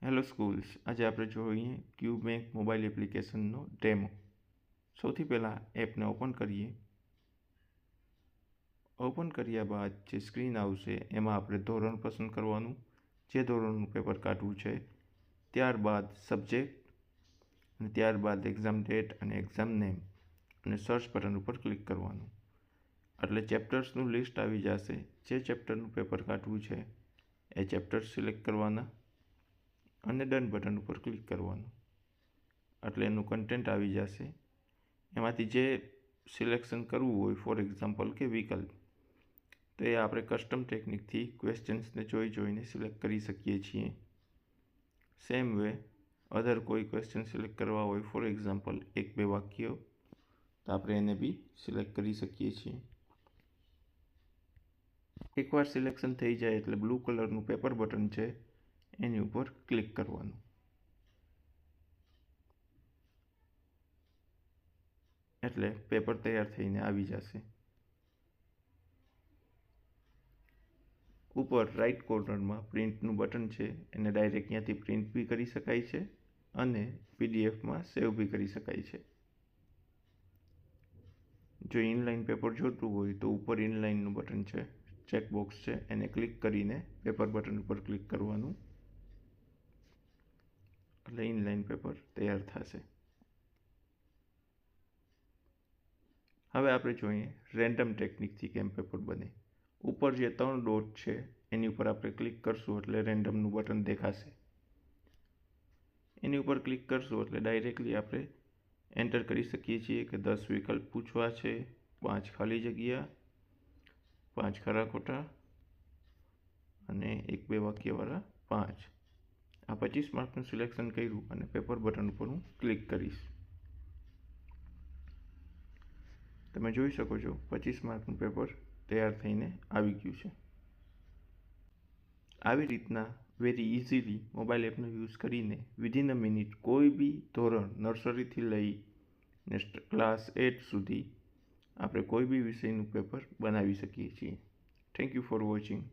Hello schools, આજે આપણે જોઈએ ક્યુબેંક મોબાઈલ એપ્લિકેશનનો ડેમો. સૌથી પહેલાં એપને ઓપન કરીએ. ઓપન કર્યા બાદ જે સ્ક્રીન આવશે એમાં આપણે ધોરણ પસંદ કરવાનું, જે ધોરણનું પેપર કાઢવું છે, ત્યારબાદ સબ્જેક્ટ અને ત્યારબાદ એક્ઝામ ડેટ અને એક્ઝામ નેમ અને સર્ચ બટન ઉપર ક્લિક કરવાનું. એટલે ચેપ્ટર્સનું લિસ્ટ આવી જશે. જે ચેપ્ટરનું પેપર કાઢવું છે એ ચેપ્ટર્સ સિલેક્ટ કરવાના અને ડન બટન ઉપર ક્લિક કરવાનું. એટલે એનું કન્ટેન્ટ આવી જશે. એમાંથી જે સિલેક્શન કરવું હોય, ફોર એક્ઝામ્પલ કે વિકલ્પ, તો એ આપણે કસ્ટમ ટેકનિકથી ક્વેશ્ચન્સને જોઈને સિલેક્ટ કરી શકીએ છીએ. સેમ વે અધર કોઈ ક્વેશ્ચન સિલેક્ટ કરવા હોય, ફોર એક્ઝામ્પલ 1-2 વાક્ય, તો આપણે એને બી સિલેક્ટ કરી શકીએ છીએ. એકવાર સિલેક્શન થઈ જાય એટલે બ્લુ કલરનું પેપર બટન છે એની ઉપર ક્લિક કરવાનું. એટલે પેપર તૈયાર થઈને આવી જશે. ઉપર રાઈટ કોર્નરમાં પ્રિન્ટનું બટન છે, એને ડાયરેક્ટ ત્યાંથી પ્રિન્ટ બી કરી શકાય છે અને પીડીએફમાં સેવ બી કરી શકાય છે. જો ઇનલાઇન પેપર જોતું હોય તો ઉપર ઇનલાઇનનું બટન છે, ચેકબોક્સ છે, એને ક્લિક કરીને પેપર બટન ઉપર ક્લિક કરવાનું. એટલે ઇનલાઇન પેપર તૈયાર થશે. હવે આપણે જોઈએ રેન્ડમ ટેકનિકથી કેમ પેપર બને. ઉપર જે 3 ડોટ છે એની ઉપર આપણે ક્લિક કરશું એટલે રેન્ડમનું બટન દેખાશે. એની ઉપર ક્લિક કરશું એટલે ડાયરેક્ટલી આપણે એન્ટર કરી શકીએ છીએ કે 10 વિકલ્પ પૂછવા છે, 5 ખાલી જગ્યા, 5 ખરા ખોટા અને 1-2 વાક્યવાળા 5. આ 25 માર્કનું સિલેક્શન કર્યું અને પેપર બટન ઉપર હું ક્લિક કરીશ. તમે જોઈ શકો છો 25 માર્કનું પેપર તૈયાર થઈને આવી ગયું છે. આવી રીતના વેરી ઇઝીલી મોબાઈલ એપનો યુઝ કરીને વિધિન અ મિનિટ કોઈ બી ધોરણ નર્સરીથી લઈને ક્લાસ 8 સુધી આપણે કોઈ બી વિષયનું પેપર બનાવી શકીએ છીએ. Thank you for watching.